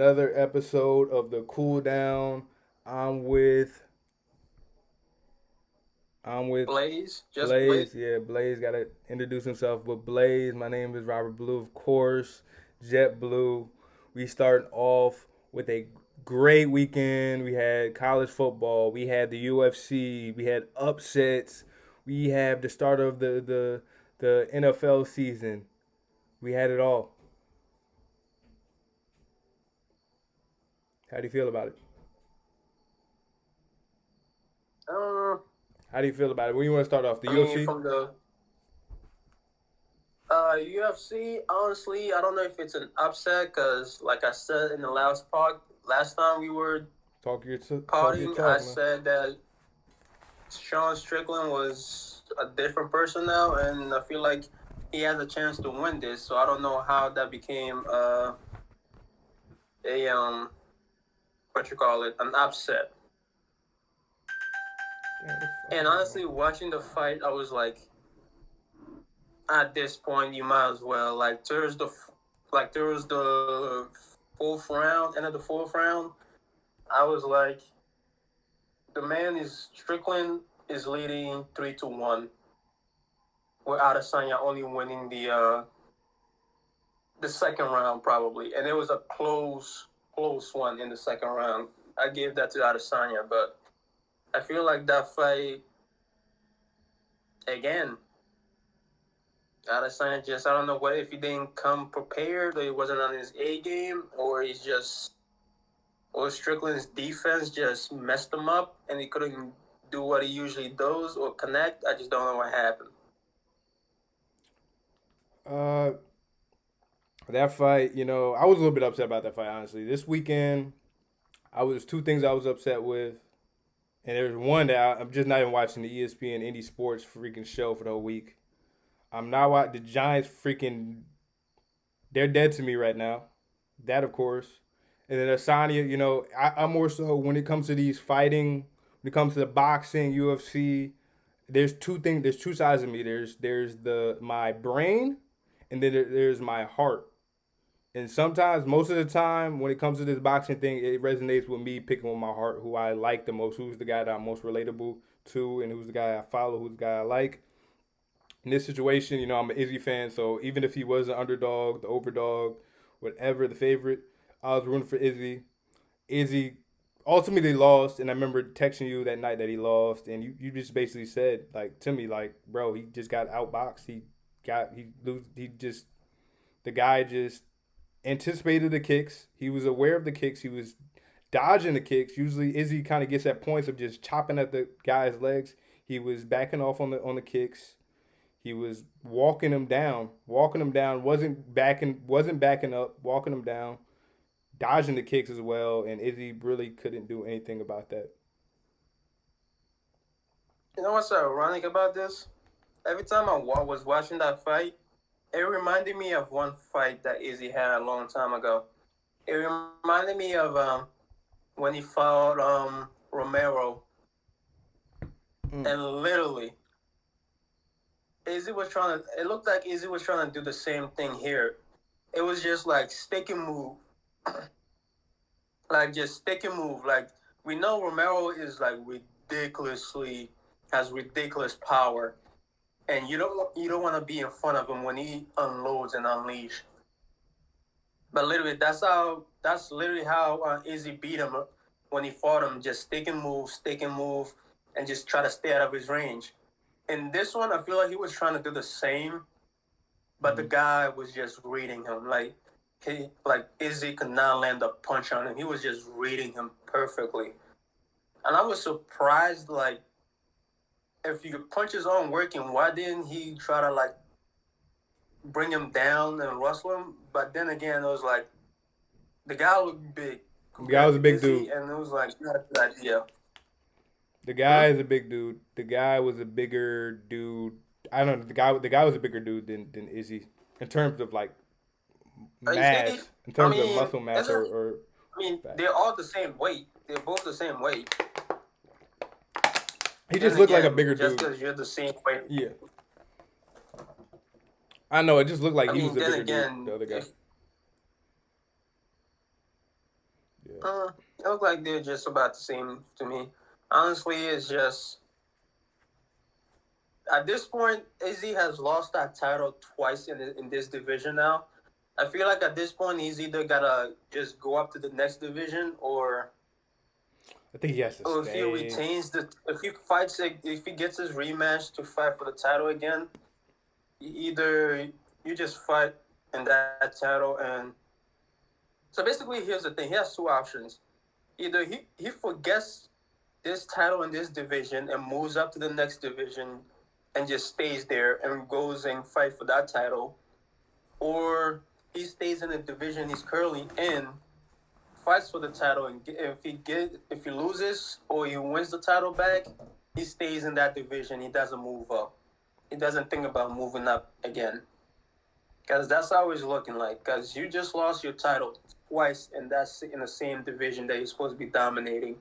Another episode of the CoolDown. I'm with I'm with Blaze, just Blaze. Blaze. Yeah, Blaze gotta introduce himself. But Blaze, my name is Robert Blue, of course. Jet Blue. We start off with a great weekend. We had college football. We had the UFC. We had upsets. We have the start of the NFL season. We had it all. How do you feel about it? Uh, How do you feel about it? Where you want to start off? The I mean, UFC? from the UFC, honestly, I don't know if it's an upset because, like I said in the last time we were Talk your partying, I talk, man. said that Sean Strickland was a different person now, and I feel like he has a chance to win this. So I don't know how that became a what you call it, an upset. Damn, And honestly, watching the fight, I was like, at this point, you might as well there was the fourth round, end of the fourth round. I was like, the man is Strickland is leading 3-1, with Adesanya only winning the second round probably, and it was a close one in the second round. I gave that to Adesanya, but I feel like that fight again. Adesanya just, I don't know what, if he didn't come prepared or he wasn't on his A game, or Strickland's defense just messed him up and he couldn't do what he usually does or connect. I just don't know what happened. Uh, that fight, I was a little bit upset about that fight, honestly. This weekend, two things I was upset with, and there's one that I'm just not even watching the ESPN Indie Sports freaking show for the whole week. I'm not watching the Giants freaking. They're dead to me right now. That of course, and then Asanya. I'm more so when it comes to these fighting, when it comes to the boxing, UFC. There's two things. There's two sides of me. There's the my brain, and then there's my heart. And sometimes, most of the time, when it comes to this boxing thing, it resonates with me picking with my heart, who I like the most, who's the guy that I'm most relatable to, and who's the guy I follow, who's the guy I like. In this situation, I'm an Izzy fan, so even if he was an underdog, the overdog, whatever, the favorite, I was rooting for Izzy. Izzy ultimately lost, and I remember texting you that night that he lost, and you just basically said like to me like, bro, he just got outboxed. He just the guy just anticipated the kicks. He was aware of the kicks. He was dodging the kicks. Usually Izzy kind of gets at points of just chopping at the guy's legs. He was backing off on the kicks. He was walking him down, wasn't backing up, walking him down, dodging the kicks as well, and Izzy really couldn't do anything about that. You know what's ironic about this? Every time was watching that fight, it reminded me of one fight that Izzy had a long time ago. It reminded me of when he fought Romero, Mm. and literally Izzy was trying to. It looked like Izzy was trying to do the same thing here. It was just like stick and move, like just stick and move. Like we know Romero is like ridiculously has ridiculous power, and you don't want to be in front of him when he unloads and unleash. But literally, that's literally how Izzy beat him when he fought him. Just stick and move, and just try to stay out of his range. In this one, I feel like he was trying to do the same, but the Mm-hmm. guy was just reading him. Like Izzy could not land a punch on him. He was just reading him perfectly, and I was surprised. Like if your punches aren't working, why didn't he try to like bring him down and wrestle him? But then again, it was like the guy looked big The guy compared was a to big Izzy, dude. and it was like you had the idea. The guy is a big dude. The guy was a bigger dude. I don't know. The guy was a bigger dude than Izzy in terms of like Izzy, mass, in I terms of mean, muscle mass isn't or I mean fat. they're all the same weight. They're both the same weight. He Then just looked like a again, bigger just dude. because you're the same weight, Yeah, I know. It just looked like I he was mean, the then bigger dude. again, The other guy. if Yeah. It look like they're just about the same to me. Honestly, it's just at this point, Izzy has lost that title twice in this division now. I feel like at this point, he's either gotta just go up to the next division, I think he has to or if he stay. retains if he fights, if he gets his rematch to fight for the title again, either you just fight in that title. And so basically, here's the thing: he has two options. Either he forgets this title in this division and moves up to the next division and just stays there and goes and fight for that title, or he stays in the division he's currently in, fights for the title, and if he loses or he wins the title back, he stays in that division. He doesn't move up. He doesn't think about moving up again, because that's how it's looking like. Because you just lost your title twice, and that's in the same division that you're supposed to be dominating.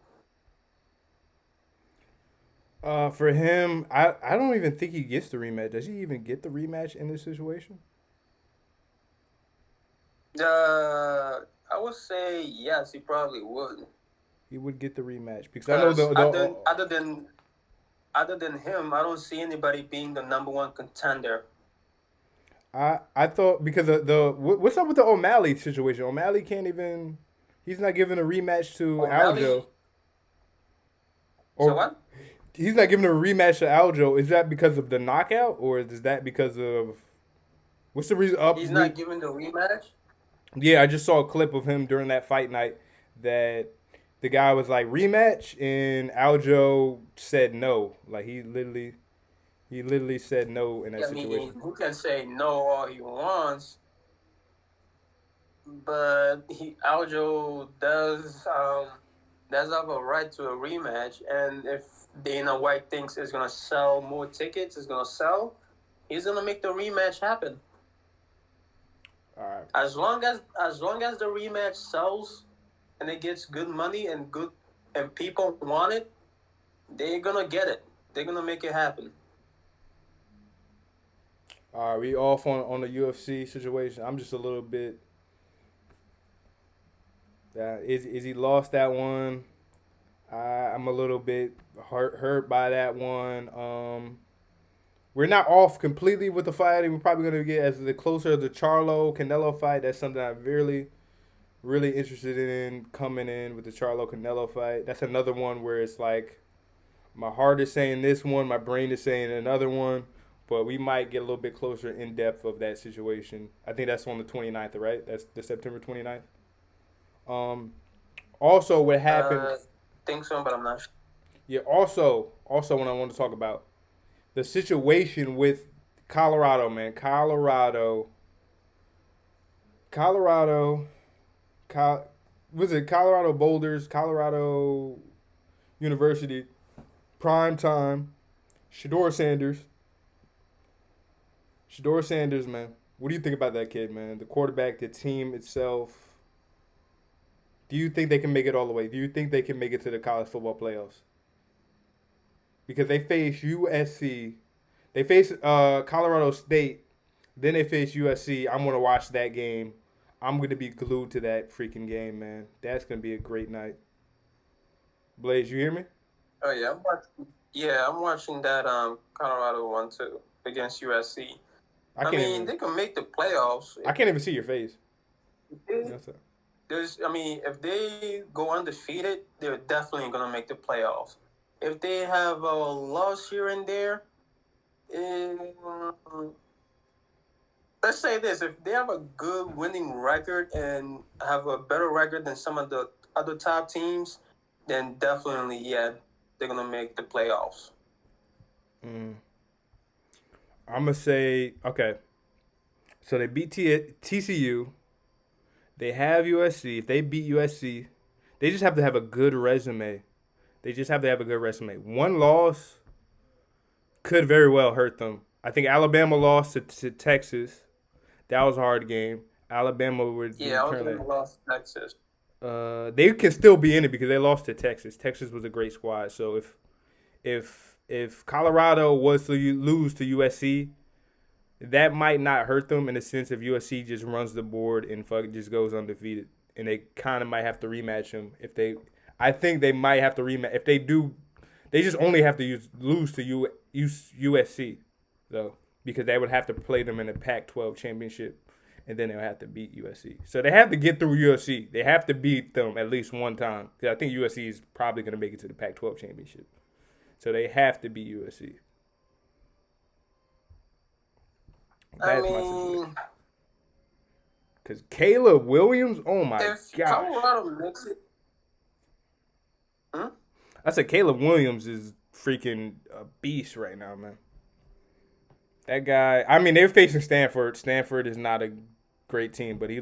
For him, I don't even think he gets the rematch. Does he even get the rematch in this situation? I would say yes, he probably would. He would get the rematch because I know Because the other than him, I don't see anybody being the number one contender. I thought because what's up with the O'Malley situation? O'Malley can't even. He's not giving a rematch to Aljo, O'Malley. So or what? he's not giving a rematch to Aljo. Is that because of the knockout, or is that because of what's the reason? He's not giving the rematch. Yeah, I just saw a clip of him during that fight night that the guy was like rematch, and Aljo said no. Like he literally said no in that I mean, situation. he can say no all he wants, but Aljo does have a right to a rematch, and if Dana White thinks it's gonna sell more tickets, it's gonna sell. He's gonna make the rematch happen. All right. As long as the rematch sells and it gets good money and people want it, they're gonna get it. They're gonna make it happen. All right, we off on the UFC situation. I'm just a little bit. Is he lost that one? I'm a little bit hurt by that one. We're not off completely with the fighting. We're probably gonna get as the closer to the Charlo Canelo fight. That's something I'm really interested in coming in with the Charlo Canelo fight. That's another one where it's like my heart is saying this one, my brain is saying another one, but we might get a little bit closer in depth of that situation. I think that's on the 29th, right? That's the September 29th. Um, also, what happened? Uh, think so, but I'm not sure. Yeah. Also, what I want to talk about the situation with Colorado, man. Colorado, was it Colorado Boulders, Colorado University, prime time. Shador Sanders, Shador Sanders, man. What do you think about that kid, man? The quarterback, the team itself. Do you think they can make it all the way? Do you think they can make it to the college football playoffs? Because they face USC, they face Colorado State, then they face USC. I'm gonna watch that game. I'm gonna be glued to that freaking game, man. That's gonna be a great night. Blaze, you hear me? Oh yeah, I'm watching that Colorado one too against USC. I I can't mean, even. they can make the playoffs. I can't even see your face. If You know they, what I'm saying? if they go undefeated, they're definitely gonna make the playoffs. If they have a loss here and there, eh, let's say this: if they have a good winning record and have a better record than some of the other top teams, then definitely, yeah, they're gonna make the playoffs. Mm. I'm gonna say okay. So they beat TCU. They have USC. If they beat USC, they just have to have a good resume. They just have to have a good resume. One loss could very well hurt them. I think Alabama lost to Texas. That was a hard game. Alabama would Yeah, be I was currently. gonna lost Texas. They can still be in it because they lost to Texas. Texas was a great squad. So if Colorado was to lose to USC, that might not hurt them in the sense if USC just runs the board and fuck just goes undefeated and they kind of might have to rematch them if they. I think they might have to rematch if they do. They just only have to lose to USC though, because they would have to play them in the Pac-12 championship, and then they'll have to beat USC. So they have to get through USC. They have to beat them at least one time, because I think USC is probably going to make it to the Pac-12 championship. So they have to beat USC. I That's my mean, situation. Because Caleb Williams, oh my if gosh. Colorado makes it, hmm? I said Caleb Williams is freaking a beast right now, man. That guy. I mean, they're facing Stanford. Stanford is not a great team, but he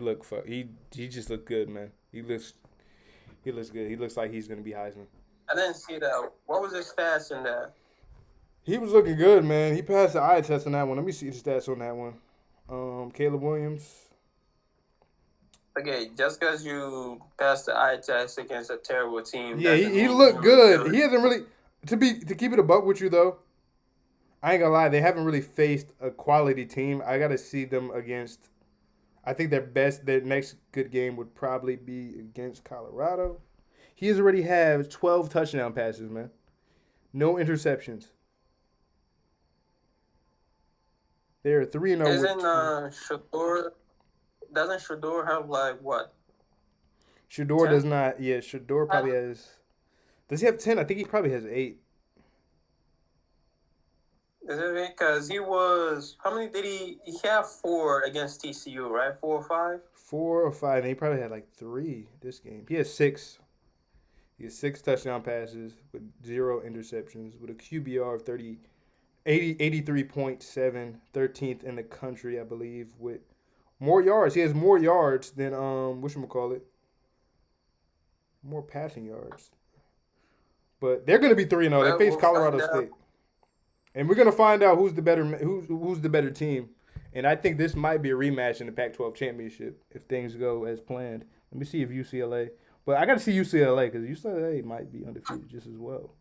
just looked good, man. He looks good. He looks like he's gonna be Heisman. I didn't see that. What was his stats in that? He was looking good, man. He passed the eye test on that one. Let me see the stats on that one. Caleb Williams. Okay, just because you passed the eye test against a terrible team Yeah, doesn't he mean you looked look good. good. He hasn't really to keep it a buck with you though. I ain't gonna lie, they haven't really faced a quality team. I gotta see them against. I think their next good game would probably be against Colorado. He has already had 12 touchdown passes, man. No interceptions. They are 3-0 with Isn't 20. Shador? Doesn't Shador have like what Shador 10? does not. Yeah, Shador probably has. Does he have 10? I think he probably has 8. Is it because he was? How many did he? He had 4 against TCU, right? 4 or 5. 4 or 5. And he probably had like 3 this game. He has 6. He has 6 touchdown passes with 0 interceptions with a QBR of 83.7, 13th in the country, I believe, with more yards. He has more yards than whatchamacallit, more passing yards. But they're going to be 3-0. They Well, face we'll Colorado find out. State. And we're going to find out who's the better team. And I think this might be a rematch in the Pac-12 championship if things go as planned. Let me see if UCLA. But I got to see UCLA because UCLA might be undefeated just as well.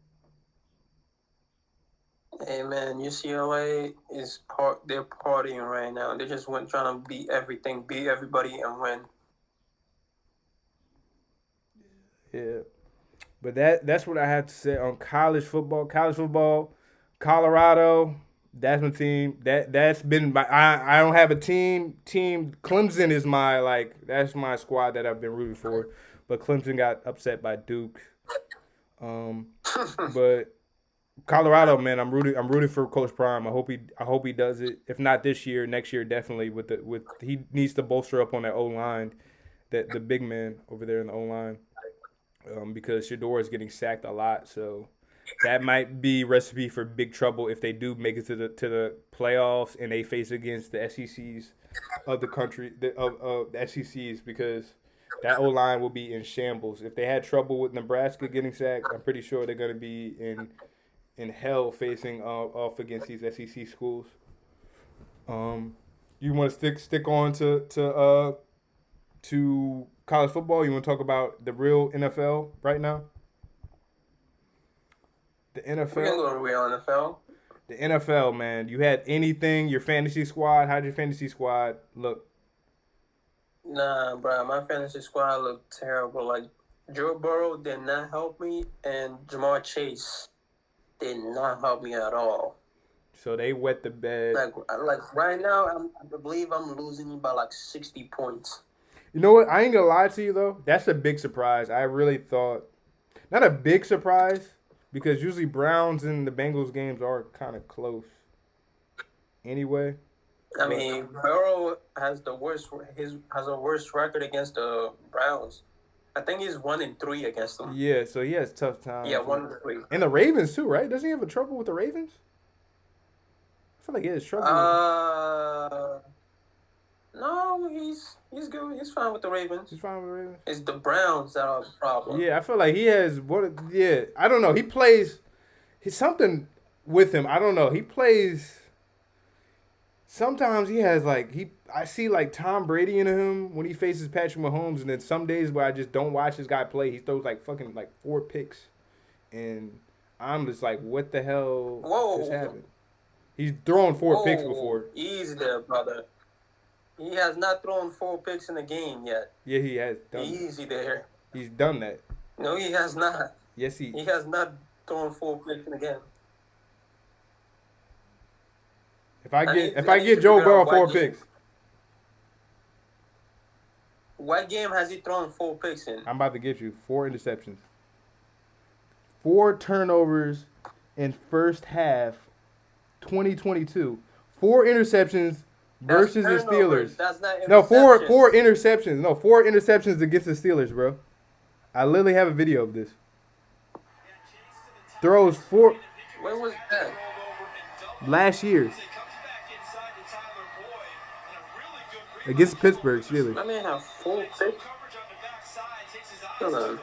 Hey man, UCLA is they're partying right now. They just went trying to beat everything, beat everybody, and win. Yeah. But that's what I have to say on college football. College football, Colorado. That's my team. That's been my. I don't have a team. Clemson is my that's my squad that I've been rooting for. But Clemson got upset by Duke. Um, but Colorado, man, I'm rooting for Coach Prime. I hope he does it. If not this year, next year definitely. With he needs to bolster up on that O line, that the big man over there in the O line, because Shador is getting sacked a lot. So that might be recipe for big trouble if they do make it to the playoffs and they face against the SECs of the country of the SECs, because that O line will be in shambles. If they had trouble with Nebraska getting sacked, I'm pretty sure they're going to be in hell facing off against these SEC schools. You want to stick on to college football? You want to talk about the real NFL right now? The We can NFL, go to real NFL. the NFL, man. You had anything? Your fantasy squad? How'd your fantasy squad look? Nah, bro, my fantasy squad looked terrible. Like Joe Burrow did not help me, and Jamar Chase did not help me at all. So they wet the bed. Like right now, I believe I'm losing by like 60 points. You know what? I ain't gonna lie to you though. That's a big surprise. I really thought, not a big surprise, because usually Browns and the Bengals games are kind of close. Anyway, I but mean, Burrow has has a worse record against the Browns. I think he's 1-3 against them. yeah, so he has tough Yeah, times. 1-3. And the Ravens too, right? Doesn't he have a trouble with the Ravens? I feel like he has trouble with. No, he's good. He's fine with the He's Ravens. fine with the Ravens. It's the Browns that are the problem. Yeah, I feel like he has what? Yeah, I don't know. He plays. He's something with him. I don't know. He plays. Sometimes he has I see like Tom Brady in him when he faces Patrick Mahomes, and then some days where I just don't watch this guy play, he throws like fucking like 4 picks, and I'm just like, what the hell just Whoa, happened? He's thrown 4 picks whoa, before. easy there, brother. He has not thrown 4 picks in a game yet. Yeah, he has done that. Easy there. He's done that. No, he has not. Yes, he. He has not thrown 4 picks in a game. If I I need get to Joe figure out Burrow what four game. picks, What game has he thrown 4 picks in? I'm about to get you 4 interceptions, 4 turnovers in first half, 2022. 4 interceptions That's versus the turnovers. Steelers. That's not No, four interceptions. interceptions. No, 4 interceptions against the Steelers, bro. I literally have a video of this. Throws four When was that? last year against Pittsburgh Steelers. My man have 4 picks. Hold on.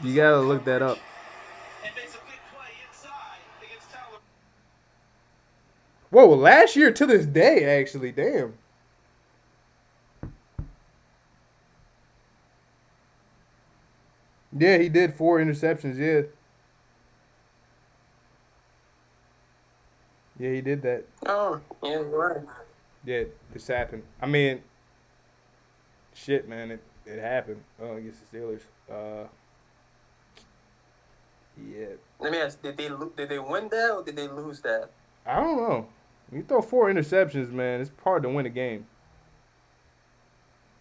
You gotta look that up. Whoa, last year to this day, actually, damn. Yeah, he did 4 interceptions. Yeah, yeah, he did that. Oh, yeah, you're right. Yeah, this happened. I mean, shit, man, it happened. Against the Steelers. Yeah, Let me ask: did they win that or did they lose that? I don't know. When you throw 4 interceptions, man, it's hard to win a game.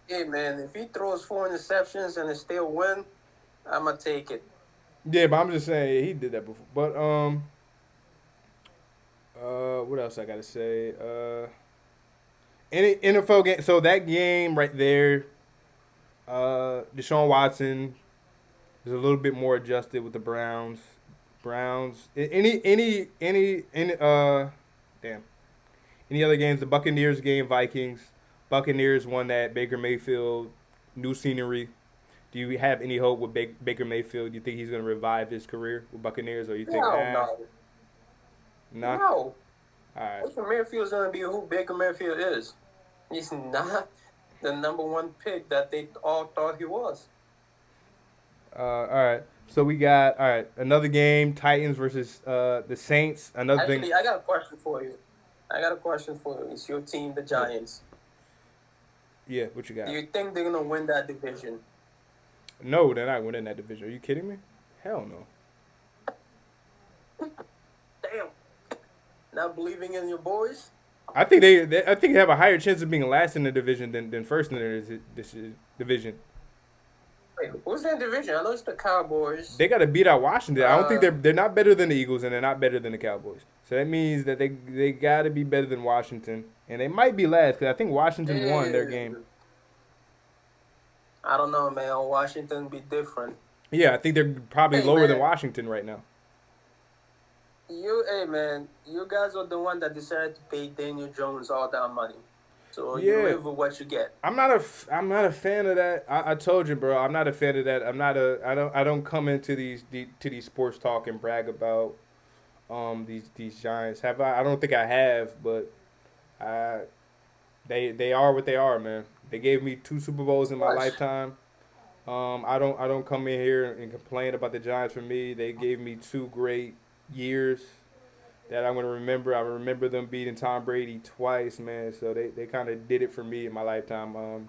Hey man, if he throws 4 interceptions and they still win, I'ma take it. Yeah, but I'm just saying he did that before. But what else I gotta say? Any NFL game. So that game right there, Deshaun Watson is a little bit more adjusted with the Browns. Any damn. Any other games? The Buccaneers game, Vikings. Buccaneers won that. Baker Mayfield, new scenery. Do you have any hope with Baker Mayfield? Do you think he's going to revive his career with Buccaneers, or you think, Hell no. nah? No. All right. Baker Mayfield's gonna be who Baker Mayfield is. He's not the number one pick that they all thought he was. All right. So we got another game: Titans versus the Saints. Another thing. Actually, I got a question for you. It's your team, the Giants. Yeah, what you got? Do you think they're gonna win that division? No, they're not winning that division. Are you kidding me? Hell no. Damn. Not believing in your boys? I think I think they have a higher chance of being last in the division than first in this division. Wait, who's that division? I know it's the Cowboys. They got to beat out Washington. I don't think they're not better than the Eagles, and they're not better than the Cowboys. So that means that they got to be better than Washington, and they might be last because I think Washington won their game. I don't know, man. Washington be different. Yeah, I think they're probably lower man. than Washington right now. Hey man, you guys are the one that decided to pay Daniel Jones all that money. So Yeah. you live with what you get. I'm not a fan of that. I told you, bro. I'm not a fan of that. I don't come into these sports talk and brag about these Giants. Have I? I don't think I have, but I they are what they are, man. They gave me 2 Super Bowls in my Gosh. lifetime. I don't come in here and complain about the Giants. For me, they gave me 2 great years that I'm gonna remember. I remember them beating Tom Brady twice, man. So they kind of did it for me in my lifetime.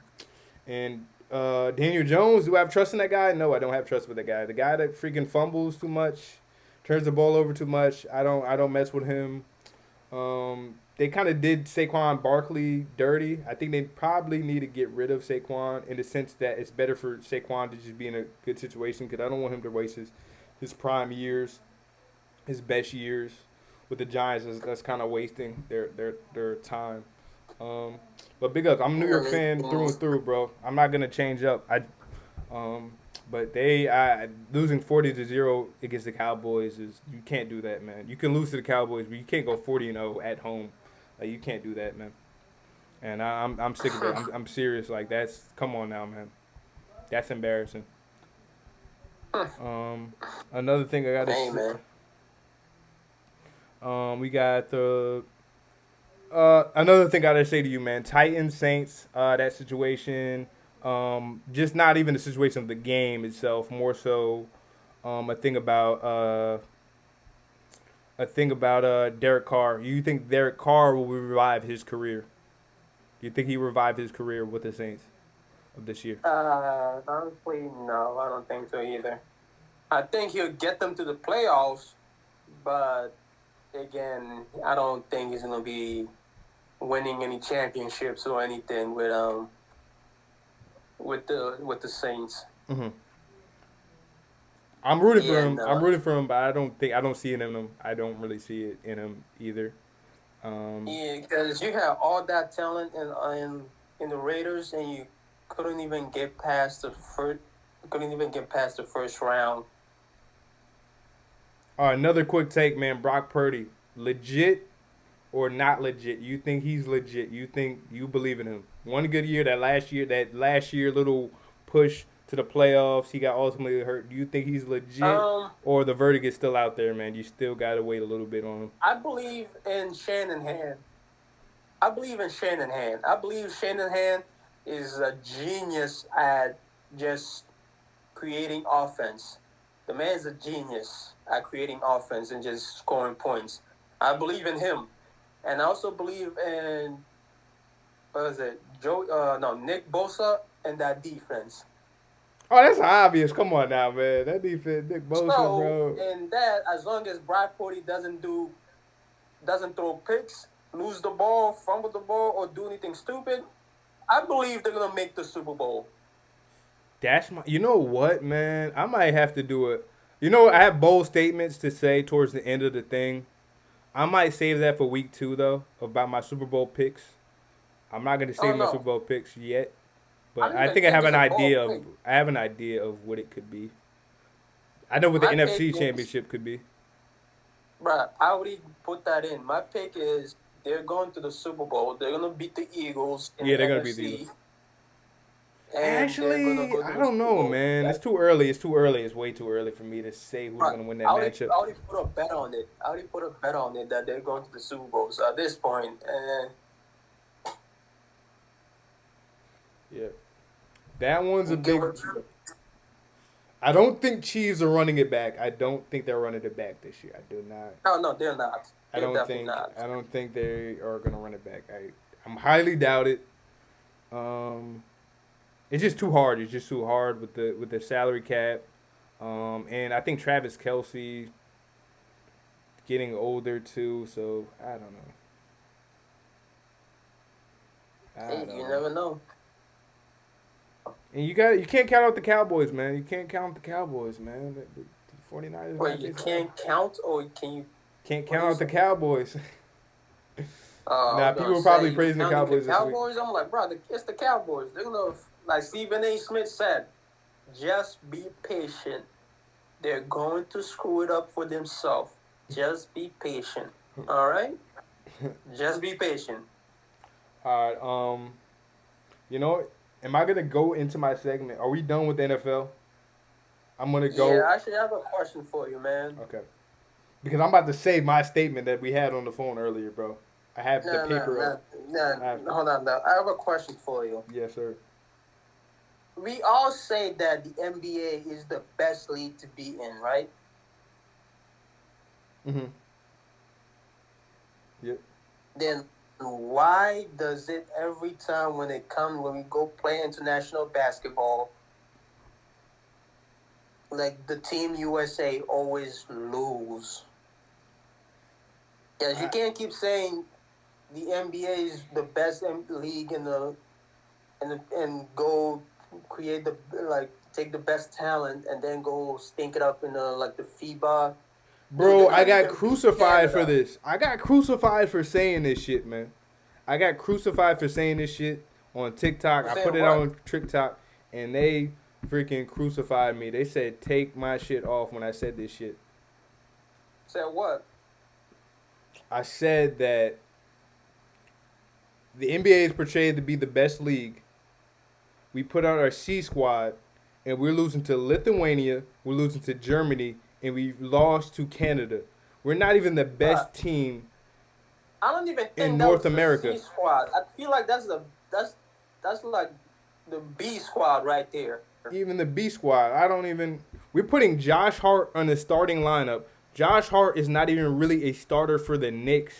And Daniel Jones, do I have trust in that guy? No, I don't have trust with the guy. The guy that freaking fumbles too much, turns the ball over too much. I don't mess with him. They kind of did Saquon Barkley dirty. I think they probably need to get rid of Saquon in the sense that it's better for Saquon to just be in a good situation because I don't want him to waste his prime years, his best years with the Giants. That's kind of wasting their time. But big up. I'm a New York fan through and through, bro. I'm not gonna change up. But they losing 40-0 against the Cowboys is you can't do that, man. You can lose to the Cowboys, but you can't go 40-0 at home. Like you can't do that, man. And I'm sick of it. I'm serious. Like that's come on now, man. That's embarrassing. Another thing I gotta Hey, man. we got the another thing I gotta say to you, man. Titans, Saints, that situation. Just not even the situation of the game itself. More so, a thing about Derek Carr. You think Derek Carr will revive his career? Do you think he revived his career with the Saints of this year? Honestly, no, I don't think so either. I think he'll get them to the playoffs, but again, I don't think he's gonna be winning any championships or anything with the Saints. Mm-hmm. I'm rooting for Yeah, him. I'm no. rooting for him, but I don't see it in him. I don't really see it in him either. Um, Yeah, because you have all that talent in the Raiders, and you couldn't even get past the first. Couldn't even get past the first round. another quick take, man. Brock Purdy, legit or not legit? You think he's legit? You believe in him? One good year, that last year little push to the playoffs, he got ultimately hurt. Do you think he's legit, Um, or the verdict is still out there, man? You still gotta wait a little bit on him. I believe in Shanahan. I believe in Shanahan. I believe Shanahan is a genius at just creating offense. The man's a genius at creating offense and just scoring points. I believe in him, and I also believe in what is it, Nick Bosa and that defense. Oh, that's obvious. Come on now, man. That defense, Nick Bosa, So, bro. in that, as long as Brock Purdy doesn't throw picks, lose the ball, fumble the ball, or do anything stupid, I believe they're gonna make the Super Bowl. That's my. You know what, man? I might have to do it. You know, I have bold statements to say towards the end of the thing. I might save that for week 2 though, about my Super Bowl picks. I'm not gonna Oh save my Super no, Bowl picks yet, I but don't I even think I think have it's an a ball idea of. pick. I have an idea of what it could be. I know what the My pick NFC is, Championship could be. bruh, I already put that in. My pick is they're going to the Super Bowl. They're gonna beat the Eagles in Yeah, the they're gonna beat the Eagles. NFC, and they're gonna Actually, go to I the don't Super know, Bowl. man. It's That, too early. It's too early. It's way too early for me to say who's bruh, gonna win I that already, matchup. I already put a bet on it. I already put a bet on it that they're going to the Super Bowl. So at this point, Yeah, that one's you a get big. what you. I don't think Chiefs are running it back. I don't think they're running it back this year. I do not. Oh no, they're not. I They're don't definitely think. not. I don't think they are gonna run it back. I'm highly doubt it. It's just too hard. It's just too hard with the salary cap. And I think Travis Kelsey getting older too. So I don't know. I Hey, don't you know. never know. And you can't count out the Cowboys, man. You can't count out the Cowboys, man. The 49ers Wait, might you be something. can't count, or can you? Can't What count do you out the say? Cowboys. I Nah, was people gonna are probably say you praising the counting the Cowboys this week. Cowboys. I'm like, bro, it's the Cowboys. They're gonna, like Stephen A. Smith said, just be patient. They're going to screw it up for themselves. Just be patient. All right, just be patient. All right. You know what? Am I gonna go into my segment? Are we done with the NFL? I'm gonna Yeah, go. I actually have a question for you, man. Okay. Because I'm about to say my statement that we had on the phone earlier, bro. I have the No, no, paper up. no, no. I have, Hold on, though. I have a question for you. yes, sir. We all say that the NBA is the best league to be in, right? Mhm. Yep. Then why does it every time when we go play international basketball, like the team USA always lose? Yes, you can't keep saying the NBA is the best league and go create the like take the best talent and then go stink it up in the FIBA. Dude, Bro, they're I gonna got even beat crucified for Canada. this. I got crucified for saying this shit, man. I got crucified for saying this shit on TikTok. For I saying put it what? on TikTok, and they freaking crucified me. They said take my shit off when I said this shit. Said what? I said that the NBA is portrayed to be the best league. We put out our C squad, and we're losing to Lithuania. We're losing to Germany, and we lost to Canada. We're not even the Bruh, best team I don't even in think that North was the C America. squad. I feel like that's like the B squad right there. Even the B squad. I don't even. We're putting Josh Hart on the starting lineup. Josh Hart is not even really a starter for the Knicks.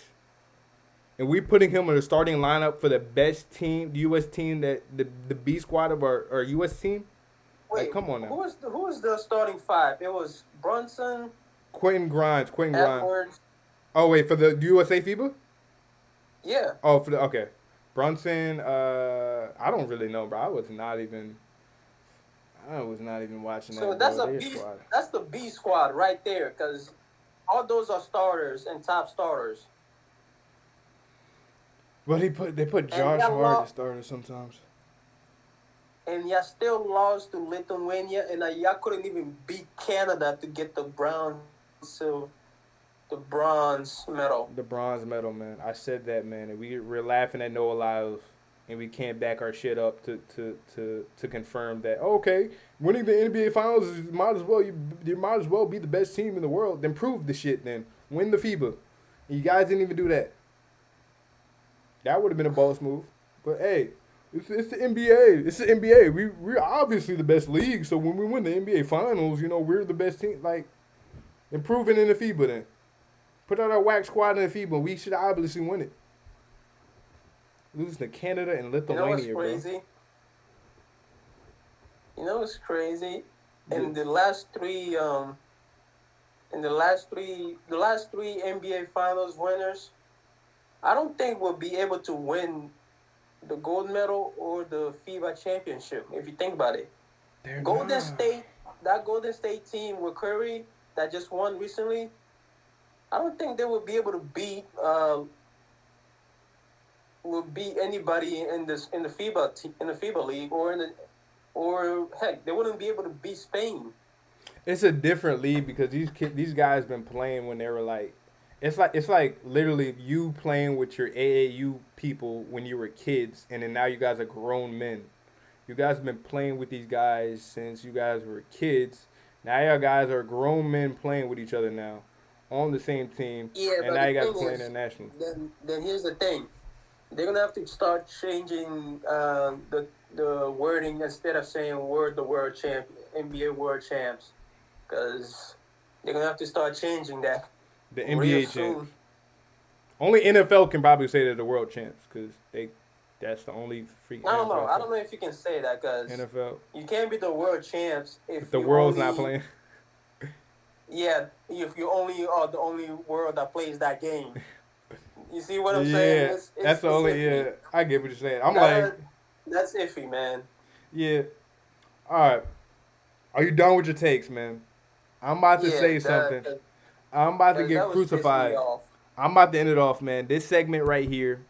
and we putting him in the starting lineup for the best team, the U.S. team that the B squad of our U.S. team. Like, Wait, come on now. who was the starting five? It was Brunson, Quentin Grimes. Edwards. Oh wait, for the USA FIBA. Yeah. Oh, for the okay, Brunson. I don't really know, bro. I was not even watching So that, that's bro. a Their B. squad. That's the B squad right there, because all those are starters and top starters. But they put And Josh Hart as starter sometimes. y'all still lost to Lithuania, and y'all couldn't even beat Canada to get silver, the bronze medal. The bronze medal, man. I said that, man. And we're laughing at Noah Lyles, and we can't back our shit up to confirm that. Oh, okay, winning the NBA Finals you might as well be the best team in the world. Then prove the shit. Then win the FIBA. And you guys didn't even do that. That would have been a boss move. But hey, it's the NBA. It's the NBA. We're obviously the best league. So when we win the NBA Finals, we're the best team. Like, improving in the FIBA then. Put out our whack squad in the FIBA. We should obviously win it. Losing to Canada and You know what's Lithuania, crazy? You know what's crazy? bro. In the last three, the last three NBA Finals winners, I don't think we'll be able to win the gold medal or the FIBA championship. If you think about it, They're Golden not. State, that Golden State team with Curry that just won recently, I don't think they will be able to beat anybody in the FIBA league, or heck, they wouldn't be able to beat Spain. It's a different league because these guys been playing when they were like, it's like literally you playing with your AAU people when you were kids, and then now you guys are grown men. You guys have been playing with these guys since you guys were kids. Now y'all guys are grown men playing with each other now, on the same team, Yeah, and but now the you guys are thing playing is, internationally. then here's the thing: they're gonna have to start changing the wording, instead of saying the world champ, NBA world champs, because they're gonna have to start changing that The real NBA champs. soon. Only NFL can probably say they're the world champs because that's the only freak I don't know. I NFL. don't know if you can say that, because NFL. you can't be the world champs If if the you world's not only, playing, yeah, if you only are the only world that plays that game. You see what I'm saying? yeah, that's the It's only. iffy. Yeah, I get what you're saying. I'm like, That that's iffy, man. yeah. All right, are you done with your takes, man? I'm about to Yeah, say something. that I'm about to because get that was pissing me crucified. off. I'm about to end it off, man. This segment right here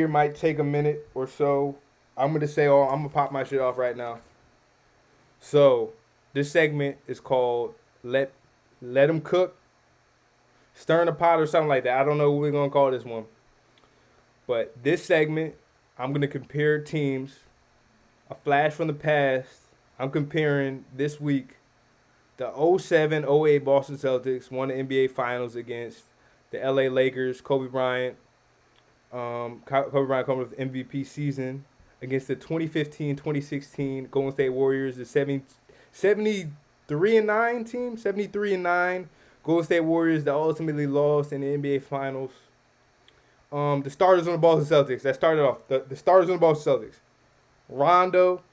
might take a minute or so. I'm gonna say, I'm gonna pop my shit off right now. So, this segment is called Let Them Cook, Stirring the Pot, or something like that. I don't know what we're gonna call this one. But this segment, I'm gonna compare teams. A flash from the past. I'm comparing this week the 07-08 Boston Celtics won the NBA Finals against the LA Lakers. Kobe Bryant coming with MVP season against the 2015-2016 Golden State Warriors, the 73-9 team, 73-9 Golden State Warriors that ultimately lost in the NBA Finals. The starters on the Boston Celtics that started off the starters on the Boston Celtics: Rondo,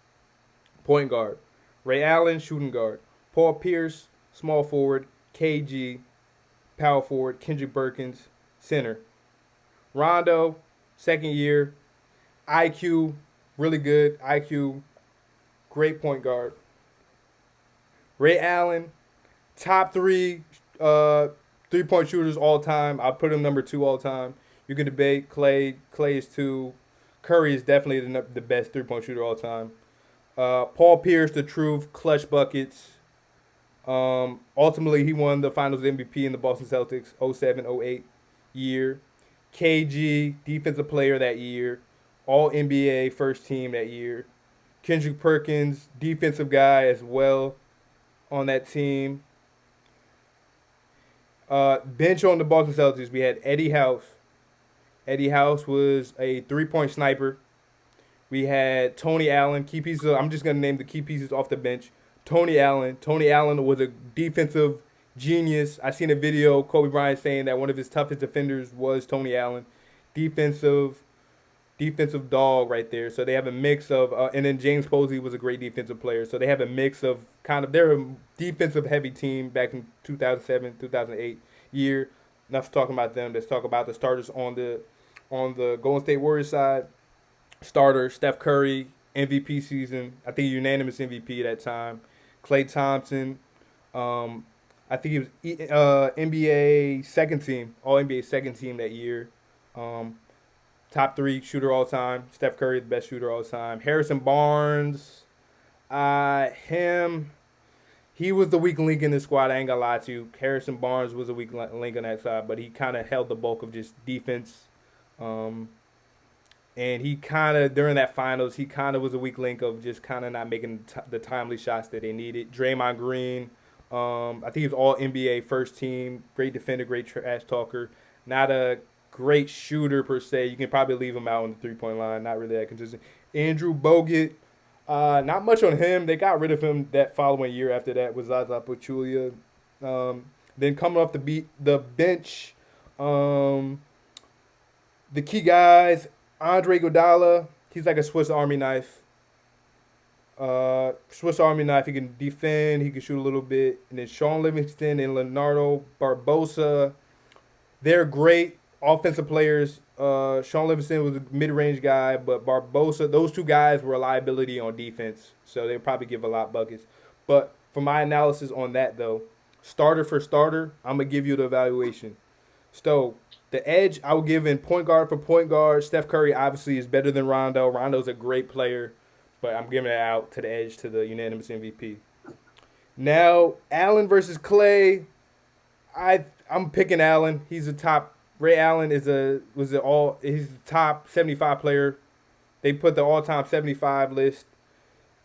point guard; Ray Allen, shooting guard; Paul Pierce, small forward; KG, power forward; Kendrick Perkins, center. Rondo, second year, IQ, really good. IQ, great point guard. Ray Allen, top three 3-point shooters all time. I'll put him number two all time. You can debate Clay. Clay is two. Curry is definitely the best 3-point shooter all time. Paul Pierce, the truth, clutch buckets. Ultimately, he won the Finals MVP in the Boston Celtics 07-08 year. KG, defensive player that year. All NBA first team that year. Kendrick Perkins, defensive guy as well on that team. Bench on the Boston Celtics, we had Eddie House. Eddie House was a 3-point sniper. We had Tony Allen, key pieces. I'm just going to name the key pieces off the bench. Tony Allen. Tony Allen was a defensive genius. I seen a video Kobe Bryant saying that one of his toughest defenders was Tony Allen. Defensive defensive dog right there. So they have a mix of, and then James Posey was a great defensive player. So they have a mix of kind of, they're a defensive heavy team back in 2007, 2008 year. Enough talking about them. Let's talk about the starters on the Golden State Warriors side. Starter Steph Curry, MVP season. I think unanimous MVP that time. Klay Thompson. Um, I think he was NBA second team, All NBA second team that year. Um, Top three shooter all time. Steph Curry, the best shooter all time. Harrison Barnes, him, he was the weak link in the squad. I ain't gonna lie to you. Harrison Barnes was a weak link on that side, but he kind of held the bulk of just defense. Um, and he kind of during that finals, he kind of was a weak link of just kind of not making the timely shots that they needed. Draymond Green, I think he was All NBA first team. Great defender, great trash talker. Not a great shooter per se. You can probably leave him out on the 3 point line. Not really that consistent. Andrew Bogut, not much on him. They got rid of him that following year. After that was Zaza Pachulia. Then coming off the bench, um, the key guys, Andre Iguodala. He's like a Swiss Army knife. Swiss Army knife. He can defend. He can shoot a little bit. And then Sean Livingston and Leonardo Barbosa. They're great offensive players. Sean Livingston was a mid-range guy, but Barbosa, those two guys were a liability on defense, so they'll probably give a lot buckets. But for my analysis on that, though, starter for starter, I'm gonna give you the evaluation. So the edge I would give in point guard for point guard. Steph Curry obviously is better than Rondo. Rondo's a great player, but I'm giving it out to the edge to the unanimous MVP. Now Allen versus Clay. I'm picking Allen. He's a top. Ray Allen he's the top 75 player. They put the all time 75 list.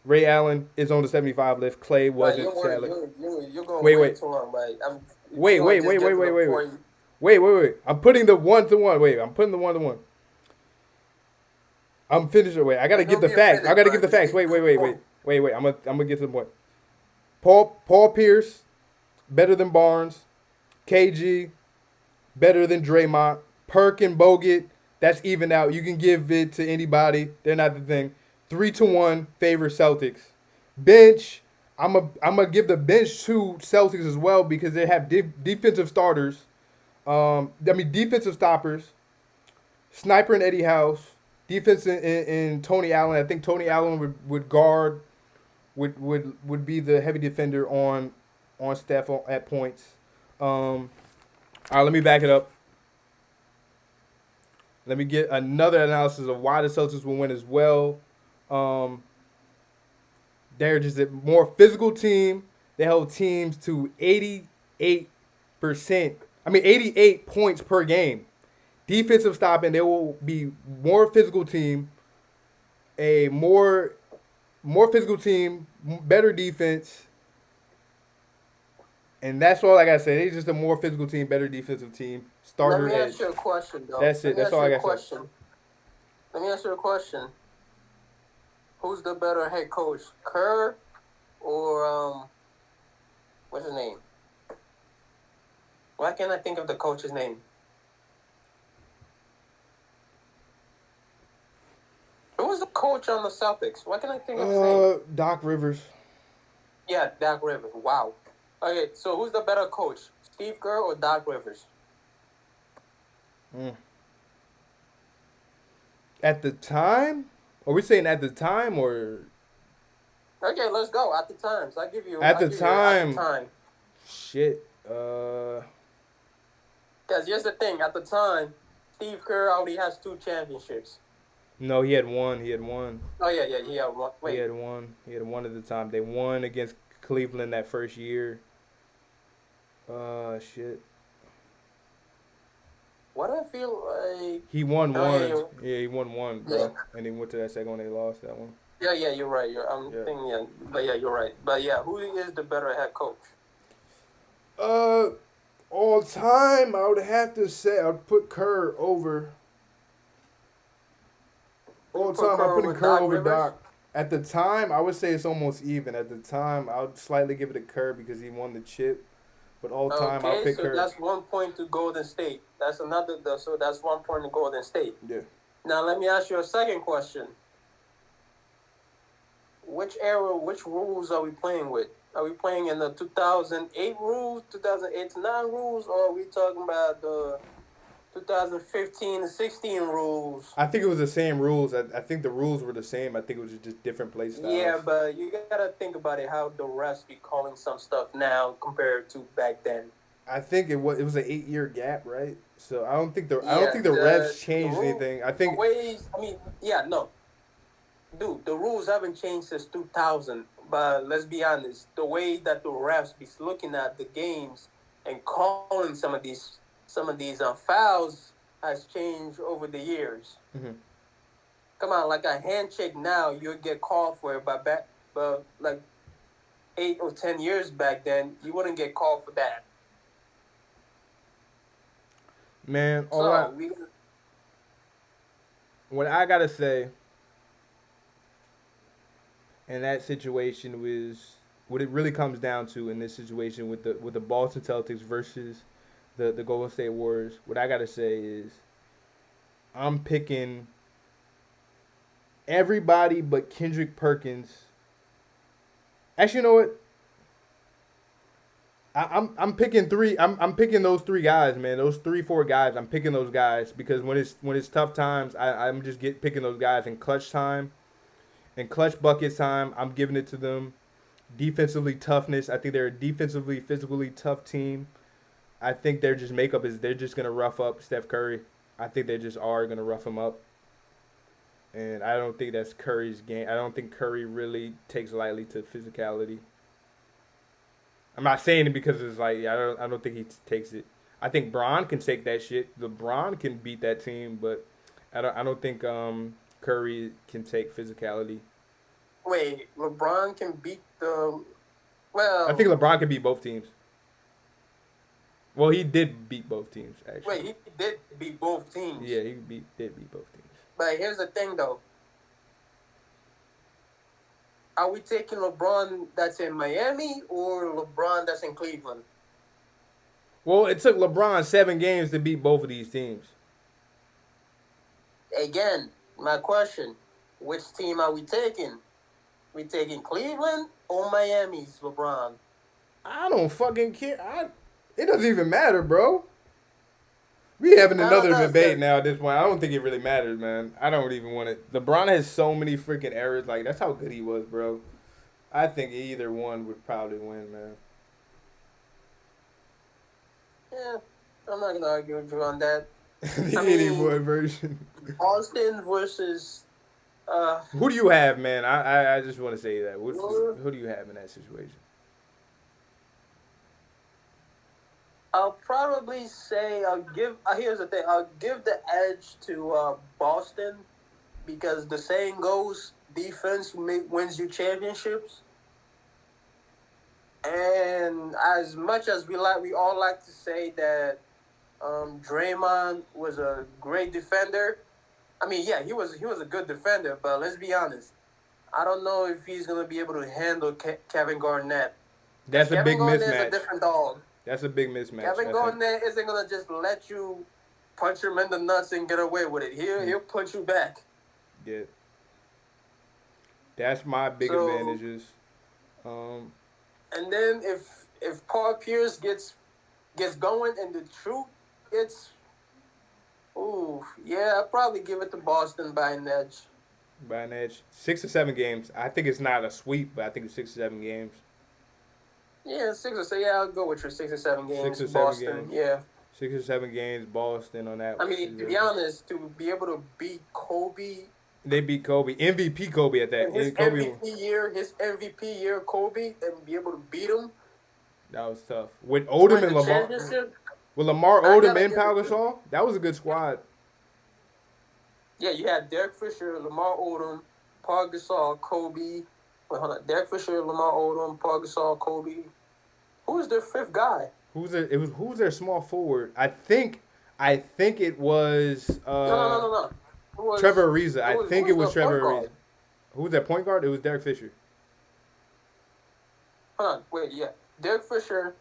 Ray Allen is on the 75 list. Clay wasn't. Sadly. You're going Wait, way wait, too long, but if wait, you want wait, to just wait, get wait, to wait, the wait, wait, point, wait. I'm putting the 1 to 1. Wait, I'm putting the 1 to 1. I'm finishing. Wait, I gotta give don't the be facts. I offended, gotta give but the just facts. get Wait, to wait, the wait, wait, point. wait, wait. I'm gonna get to the point. Paul Pierce, better than Barnes. KG, better than Draymond. Perk and Bogut, that's even out. You can give it to anybody. They're not the thing. 3 to 1 favor Celtics. Bench, I'm gonna give the bench to Celtics as well because they have defensive starters. Defensive stoppers. Sniper and Eddie House. Defense in Tony Allen. I think Tony Allen would guard would be the heavy defender on Steph at points. All right, let me back it up. Let me get another analysis of why the Celtics will win as well. Um, they're just a more physical team. They held teams to 88%. 88 points per game. Defensive stopping, they will be more physical team, a more physical team, better defense, and that's all I gotta say. They're just a more physical team, better defensive team. Let Starter me ask edge. you a question, though. That's Let it. me That's ask all you I a gotta say. question. Let me ask you a question. Who's the better head coach, Kerr or what's his name? Why can't I think of the coach's name? Who was the coach on the Celtics? Why can't I think of his name? Doc Rivers. Yeah, Doc Rivers. Wow. Okay, so who's the better coach, Steve Kerr or Doc Rivers? Mm. At the time, are we saying at the time or Okay, let's go. At the times, I give you. at I the give you at the time? time. Shit. Because here's the thing. At the time, Steve Kerr already has 2 championships. No, he had one. He had one. Oh yeah. He had one. He Wait, had one. He had one at the time. They won against Cleveland that first year. Shit. what I feel like. He won Oh one. yeah, Yeah, he won one, yeah, bro. And he went to that second one. They lost that one. yeah. You're right. I'm Yeah. thinking. Yeah, but yeah, you're right. But yeah, who is the better head coach? Uh, all time, I would have to say I'd put Kerr over. All You put time, I'm Kerr putting over Kerr Doc over Rivers? Doc. At the time, I would say it's almost even. At the time, I would slightly give it to Kerr because he won the chip. But all time, I'll Okay, pick so Curry. that's 1 point to Golden State. That's another. So that's 1 point to Golden State. Yeah. Now let me ask you a second question. Which era, which rules are we playing with? Are we playing in the 2008 rules, 2008 to 9 rules, or are we talking about the 2015 to 16 rules? I think it was the same rules. I think the rules were the same. I think it was just different play styles. Yeah, but you gotta think about it. How the refs be calling some stuff now compared to back then. I think it was an 8 year gap, right? So I don't Yeah, think the refs the changed rule, anything. I the think ways. I mean, yeah, no, dude, the rules haven't changed since 2000. But let's be honest, the way that the refs be looking at the games and calling some of these fouls has changed over the years. mhm. Come on, like a handshake now, you'll get called for it, but like 8 or 10 years back then, you wouldn't get called for that. Man, all I So we, what I gotta say in that situation was what it really comes down to in this situation with the Boston Celtics versus the Golden State Warriors. What I gotta say is I'm picking everybody but Kendrick Perkins. Actually, you know what? I'm picking three. I'm picking those three guys, man. Those 3 4 guys. I'm picking those guys because when it's tough times, I'm just picking those guys in clutch time, in clutch buckets time. I'm giving it to them. Defensively toughness. I think they're a defensively physically tough team. I think their just makeup is they're just gonna rough up Steph Curry. I think they just are gonna rough him up, and I don't think that's Curry's game. I don't think Curry really takes lightly to physicality. I'm not saying it because it's like I don't think he takes it. I think Braun can take that shit. LeBron can beat that team, but I don't think Curry can take physicality. wait, LeBron can beat the. I think Well, LeBron can beat both teams. Well, he did beat both teams wait, actually. he did beat both teams. Yeah, he did beat both teams. But here's the thing, though. Are we taking LeBron that's in Miami or LeBron that's in Cleveland? Well, it took LeBron 7 games to beat both of these teams. Again, my question: which team are we taking? We taking Cleveland or Miami's LeBron? I don't fucking care. It doesn't even matter, bro. We having Kind of another does, debate cause now at this point. I don't think it really matters, man. I don't even want it. LeBron has so many freaking errors. Like that's how good he was, bro. I think either one would probably win, man. yeah, I'm not gonna argue with you on that. The I anyone mean, version. Austin versus uh, Who do you have, man? I just want to say that. Your- Who do you have in that situation? I'll probably say I'll give. Here's the thing: I'll give the edge to Boston because the saying goes, "Defense wins you championships." And as much as we all like to say that Draymond was a great defender. I mean, yeah, he was a good defender, but let's be honest. I don't know if he's gonna be able to handle Kevin Garnett because That's a Kevin big Garnett is a mismatch. different dog. That's a big mismatch, Kevin I think. Garnett isn't gonna just let you punch him in the nuts and get away with it. He'll punch you back. Yeah, that's my big So advantages. Um, and then if Paul Pierce gets going and the truth gets, ooh, yeah, I'll probably give it to Boston by an edge. by an edge, 6 or 7 games. I think it's not a sweep, but I think it's 6 or 7 games. Yeah, six or seven. Yeah, I'll go with your 6 or 7 games. Six or seven Boston. games. Yeah. 6 or 7 games. Boston on that. I mean, to be honest, to be able to beat Kobe They beat Kobe. MVP Kobe at that. in his Kobe. MVP year, Kobe, and be able to beat him, That was tough. With Odom win and the Lamar. championship, With Lamar I Odom gotta and give Pau it to. Gasol, that was a good squad. Yeah, you had Derek Fisher, Lamar Odom, Paul Gasol, Kobe. Wait, hold on. Derek Fisher, Lamar Odom, Paul Gasol, Kobe. Who was their fifth guy? Who's their small forward? I think it was No, no, no, no, no. Trevor Ariza. I Who think it was was the point Trevor Ariza. guard? Who was that point guard? It was Derek Fisher. Hold on, wait, yeah. Derek Fisher,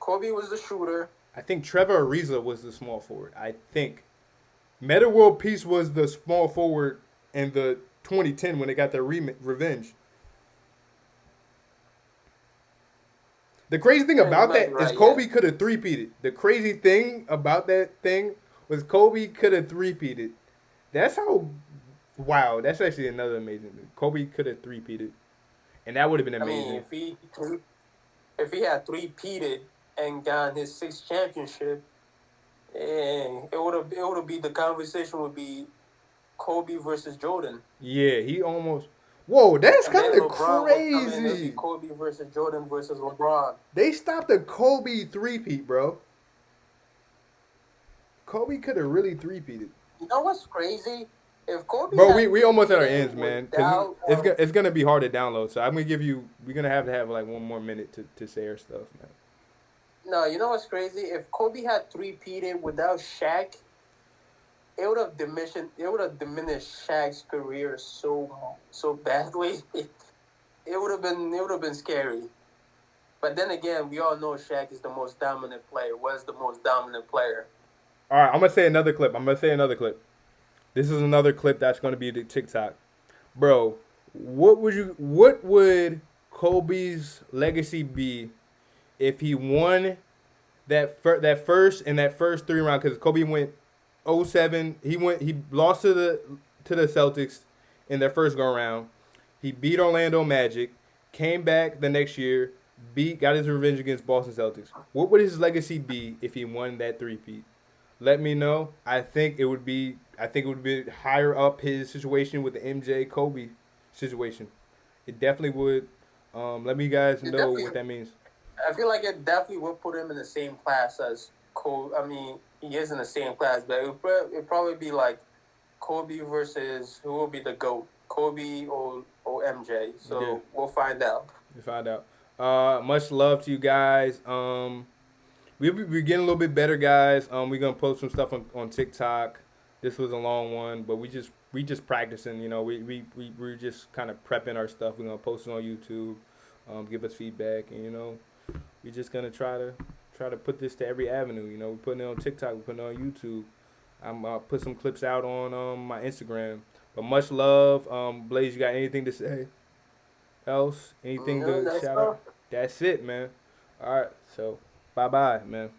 Kobe was the shooter. I think Trevor Ariza was the small forward. I think Meta World Peace was the small forward in the 2010 when they got their revenge. The crazy thing Yeah, you about might be that is right. Yeah. Kobe could have three-peated. The crazy thing about that thing was Kobe could have three-peated. That's how. Wow, that's actually another amazing thing. Kobe could have three-peated, and that would have been I mean, amazing. if he had three-peated and gotten his sixth championship, it would have be the conversation would be Kobe versus Jordan, Yeah, he almost. Whoa, that's and then kind of LeBron would come in. It'll be crazy. Kobe versus Jordan versus LeBron. They stopped a Kobe three-peat, bro. Kobe could have really three-peated. You know what's crazy? If Kobe Bro, had we almost at our three-peated ends, man. Cause without, it's gonna be hard to download. So I'm gonna give you. We're gonna have like 1 more minute to say our stuff, man. no, you know what's crazy? If Kobe had three-peated without Shaq, it would have diminished Shaq's career so badly. It would have been scary. But then again, we all know Shaq is the most dominant player. Was the most dominant player. All right, I'm gonna say another clip. I'm gonna say another clip. This is another clip that's gonna be the TikTok, bro. What would Kobe's legacy be if he won that first 3 round? Because Kobe went 0-7. He lost to the Celtics in their first go round. He beat Orlando Magic, came back the next year, got his revenge against Boston Celtics. What would his legacy be if he won that three-peat? Let me know. I think it would be higher up his situation with the MJ Kobe situation. It definitely would. Let me guys It know definitely, what that means. I feel like it definitely would put him in the same class as Kobe. I mean, he is in the same class, but it'd probably be like Kobe versus who will be the GOAT, Kobe or MJ. Yeah, So we'll find out. we find out. Much love to you guys. We're getting a little bit better, guys. We're gonna post some stuff on TikTok. This was a long one, but we just practicing. You know, we're just kind of prepping our stuff. We're gonna post it on YouTube. Give us feedback, and you know, we're just gonna try to put this to every avenue. You know, we're putting it on TikTok. We're putting it on YouTube. I'm put some clips out on my Instagram. But much love. Blaze, you got anything to say else? Anything No, to that's shout out? all. That's it, man. All right, so bye bye, man.